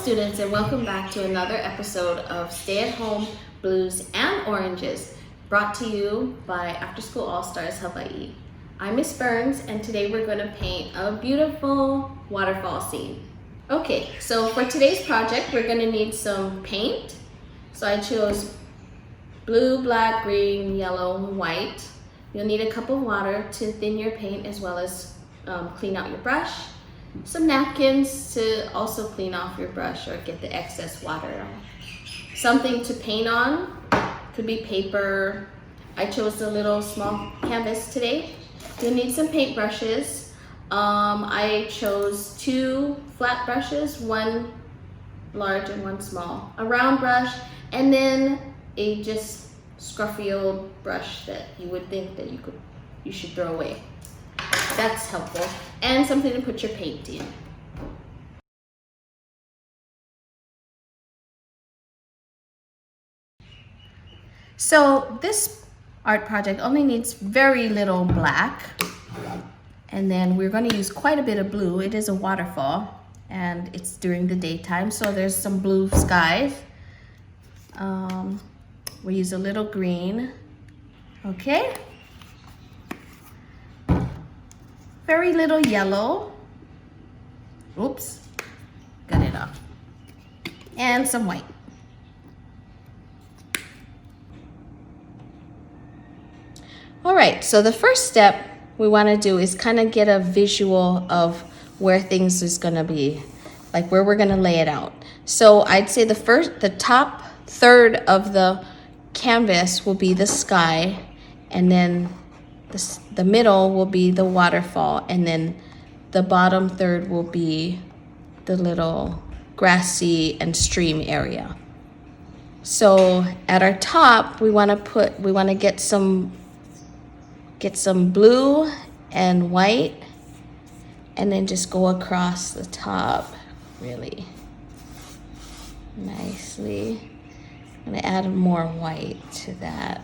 students, and welcome back to another episode of Stay at Home Blues and Oranges, brought to you by After School All-Stars Hawaii. I'm Miss Burns, and today we're going to paint a beautiful waterfall scene. Okay, so for today's project, we're going to need some paint. So I chose blue, black, green, yellow, and white. You'll need a cup of water to thin your paint, as well as clean out your brush. Some napkins to also clean off your brush or get the excess water. Something to paint on, could be paper. I chose a little small canvas today. You'll need some paint brushes. I chose 2 flat brushes, one large and one small. A round brush, and then a just scruffy old brush that you would think that you should throw away. That's helpful. And something to put your paint in. So this art project only needs very little black. And then we're going to use quite a bit of blue. It is a waterfall and it's during the daytime, so there's some blue skies. We use a little green. Okay. Very little yellow. Oops, got it off. And some white. All right, so the first step we want to do is kind of get a visual of where things is going to be, like where we're going to lay it out. So I'd say the top third of the canvas will be the sky, and then the middle will be the waterfall, and then the bottom third will be the little grassy and stream area. So at our top, we want to get some blue and white, and then just go across the top really nicely. I'm gonna add more white to that.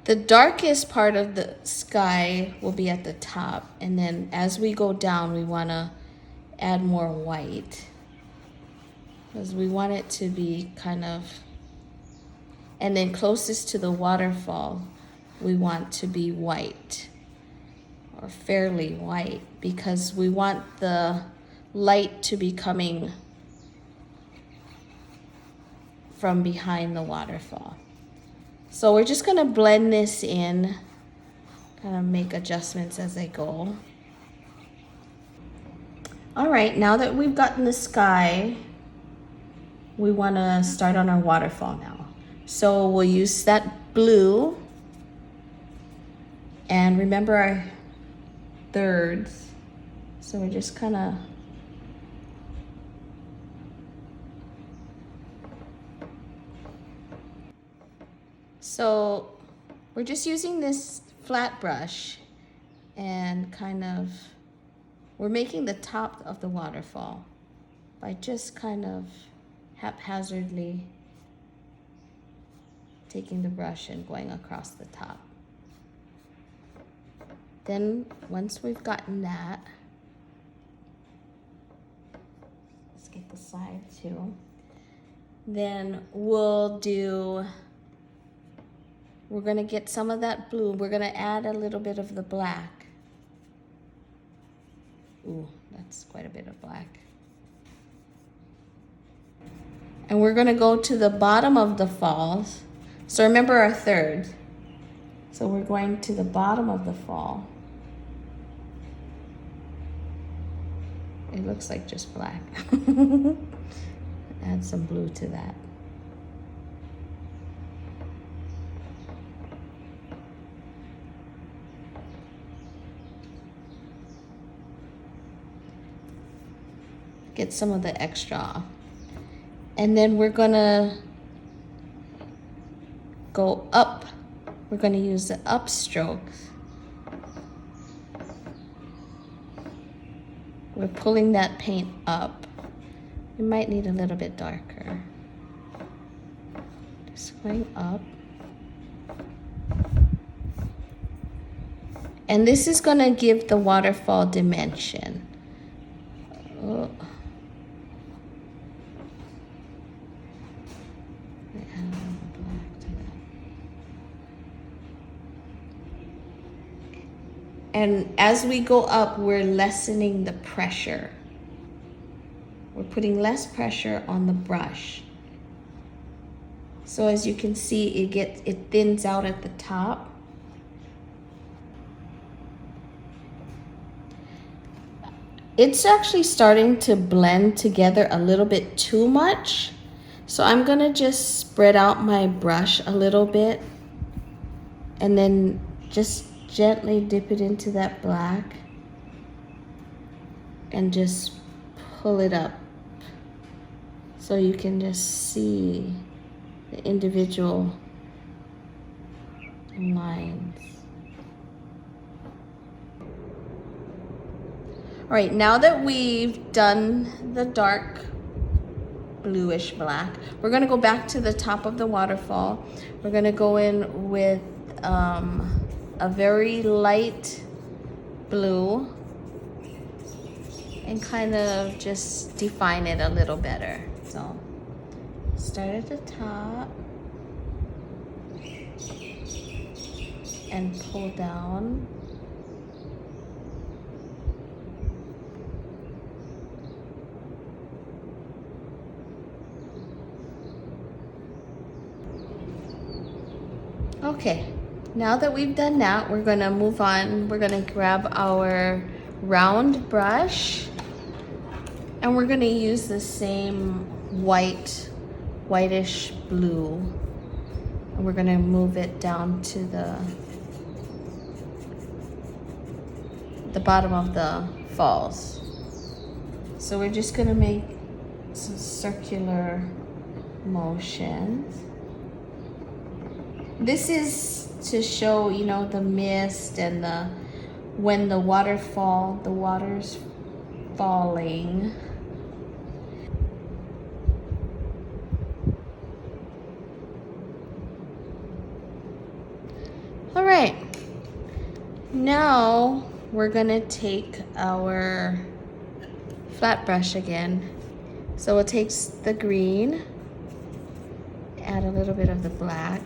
The darkest part of the sky will be at the top, and then as we go down, we want to add more white because we want it to be kind of, and then closest to the waterfall, we want to be white or fairly white because we want the light to be coming from behind the waterfall. So we're just gonna blend this in, kind of make adjustments as I go. All right, now that we've gotten the sky, we wanna start on our waterfall now. So we'll use that blue, and remember our thirds. So we're just kind of So we're just using this flat brush and we're making the top of the waterfall by just kind of haphazardly taking the brush and going across the top. Then once we've gotten that, let's get the side too. Then we're gonna get some of that blue. We're gonna add a little bit of the black. Ooh, that's quite a bit of black. And we're gonna go to the bottom of the falls. So remember our third. So we're going to the bottom of the fall. It looks like just black. Add some blue to that. Get some of the extra off. And then we're gonna go up. We're gonna use the up strokes. We're pulling that paint up. You might need a little bit darker. Just going up. And this is gonna give the waterfall dimension. And as we go up, we're lessening the pressure. We're putting less pressure on the brush. So as you can see, it thins out at the top. It's actually starting to blend together a little bit too much. So I'm gonna just spread out my brush a little bit and then just gently dip it into that black and just pull it up so you can just see the individual lines. All right, now that we've done the dark bluish black, we're gonna go back to the top of the waterfall. We're gonna go in with a very light blue and kind of just define it a little better. So start at the top and pull down. Okay, now that we've done that, we're gonna move on. We're gonna grab our round brush and we're gonna use the same whitish blue. And we're gonna move it down to the bottom of the falls. So we're just gonna make some circular motions. This is to show, you know, the mist and when the water's falling. All right, now we're gonna take our flat brush again. So it takes the green, add a little bit of the black,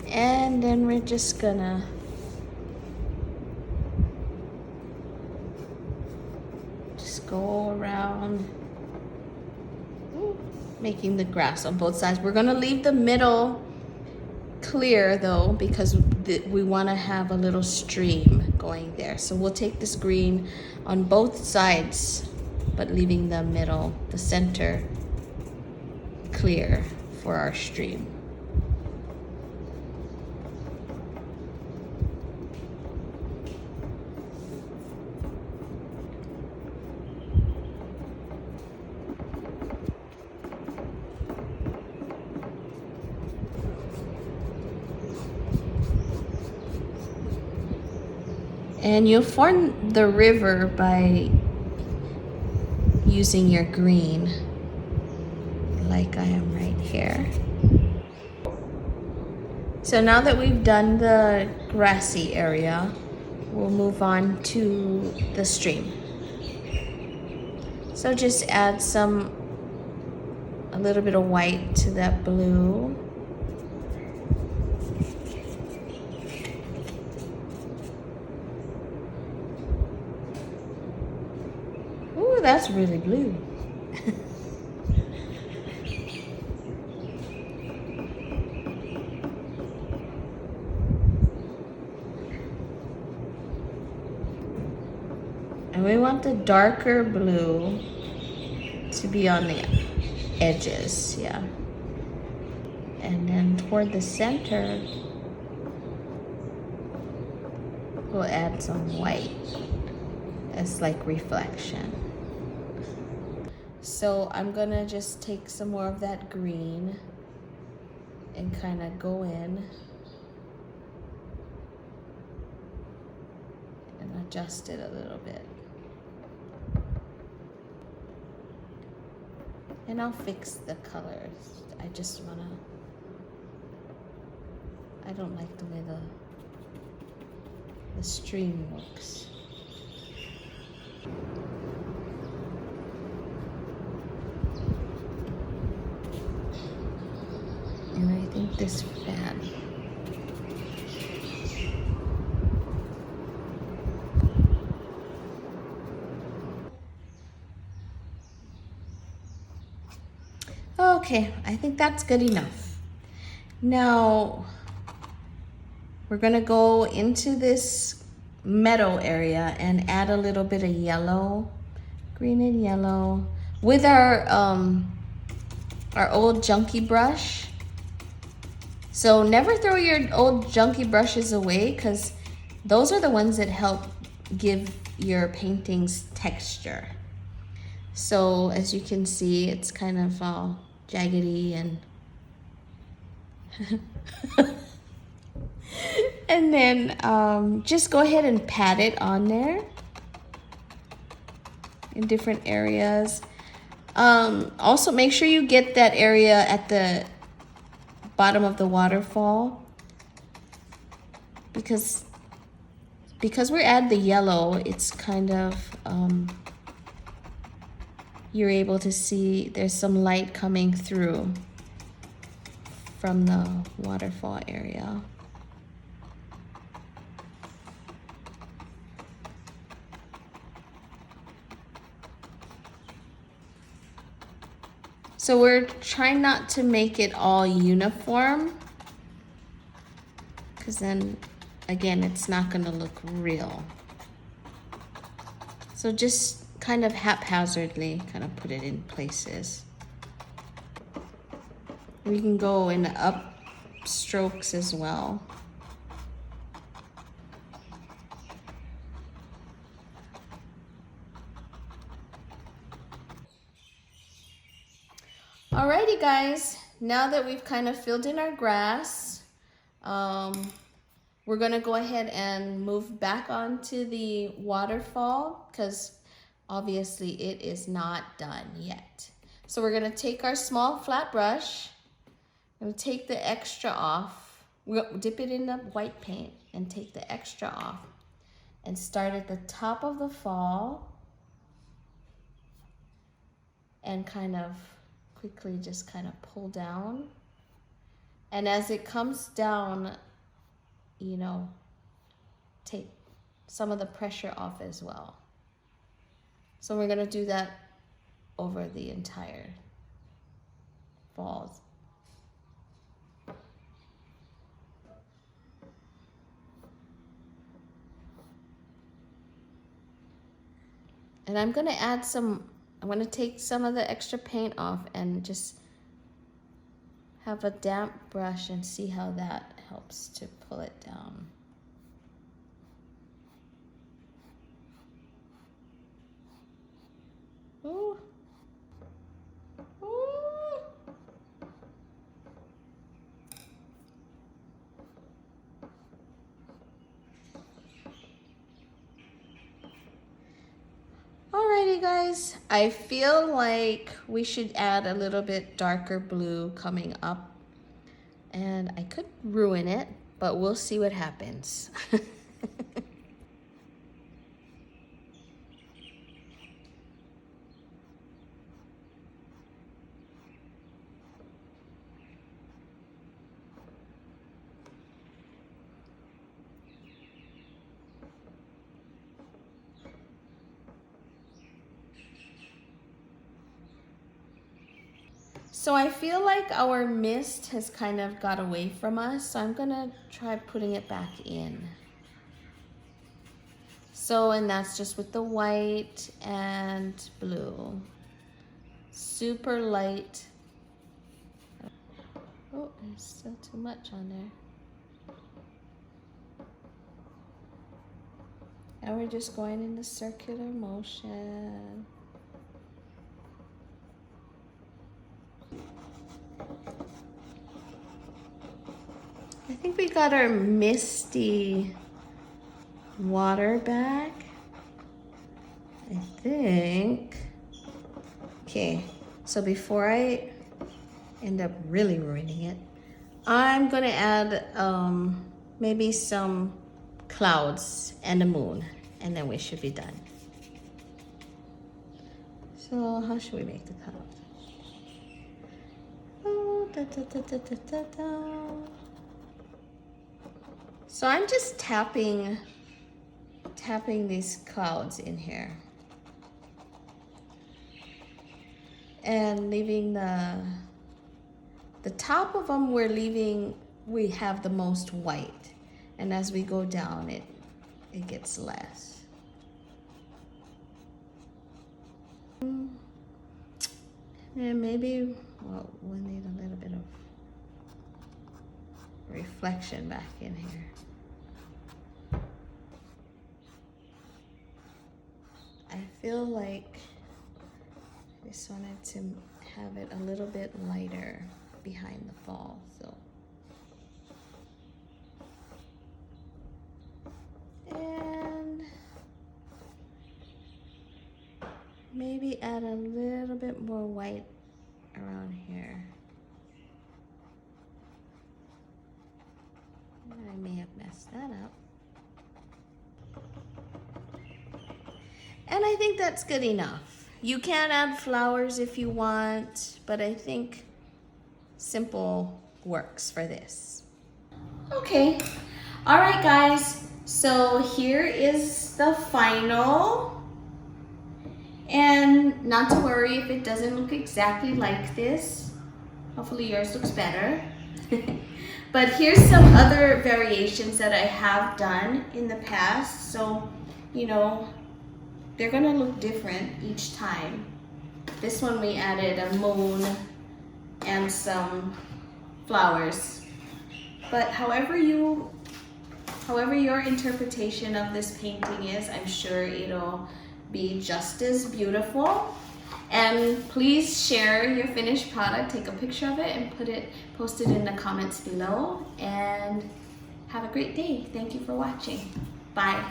and then we're just gonna just go around making the grass on both sides. We're gonna leave the middle clear though, because we want to have a little stream going there. So we'll take this green on both sides, but leaving the middle, the center, clear for our stream. And you'll form the river by using your green, like I am right here. So now that we've done the grassy area, we'll move on to the stream. So just add a little bit of white to that blue. Ooh, that's really blue. And we want the darker blue to be on the edges, yeah. And then toward the center, we'll add some white as like reflection. So I'm gonna just take some more of that green and kind of go in and adjust it a little bit. And I'll fix the colors. I don't like the way the stream looks. And I think this fan Okay, I think that's good enough. Now, we're gonna go into this meadow area and add a little bit of yellow, green and yellow, with our old junky brush. So never throw your old junky brushes away, because those are the ones that help give your paintings texture. So as you can see, it's kind of all jaggedy and and then just go ahead and pat it on there in different areas. Also make sure you get that area at the bottom of the waterfall, because we add the yellow, it's kind of you're able to see there's some light coming through from the waterfall area. So we're trying not to make it all uniform, because then again it's not going to look real. So just kind of haphazardly kind of put it in places. We can go in up strokes as well. Alrighty guys, now that we've kind of filled in our grass, we're gonna go ahead and move back onto the waterfall, because obviously it is not done yet. So we're gonna take our small flat brush, I'm gonna take the extra off, we'll dip it in the white paint and take the extra off and start at the top of the fall and kind of quickly just kind of pull down. And as it comes down, you know, take some of the pressure off as well. So we're gonna do that over the entire falls. And I'm gonna add some, I'm gonna take some of the extra paint off and just have a damp brush and see how that helps to pull it down. Ooh. Ooh. Alrighty guys, I feel like we should add a little bit darker blue coming up, and I could ruin it, but we'll see what happens. So I feel like our mist has kind of got away from us, so I'm gonna try putting it back in. So, and that's just with the white and blue. Super light. Oh, there's still too much on there. And we're just going in the circular motion. I think we got our misty water back. I think. Okay, so before I end up really ruining it, I'm gonna add maybe some clouds and a moon, and then we should be done. So how should we make the clouds? Oh, da, da, da, da, da, da, da. So I'm just tapping these clouds in here and leaving the The top of them we have the most white. And as we go down, it gets less. And maybe, well, we'll need a little bit of reflection back in here. I feel like I just wanted to have it a little bit lighter behind the fall, so. And maybe add a little bit more white around here. I may have messed that up. And I think that's good enough. You can add flowers if you want, but I think simple works for this. Okay, all right guys, so here is the final. And not to worry if it doesn't look exactly like this. Hopefully yours looks better. But here's some other variations that I have done in the past. So, you know, they're gonna look different each time. This one we added a moon and some flowers. But however your interpretation of this painting is, I'm sure it'll be just as beautiful. And please share your finished product, take a picture of it and post it in the comments below. And have a great day. Thank you for watching. Bye.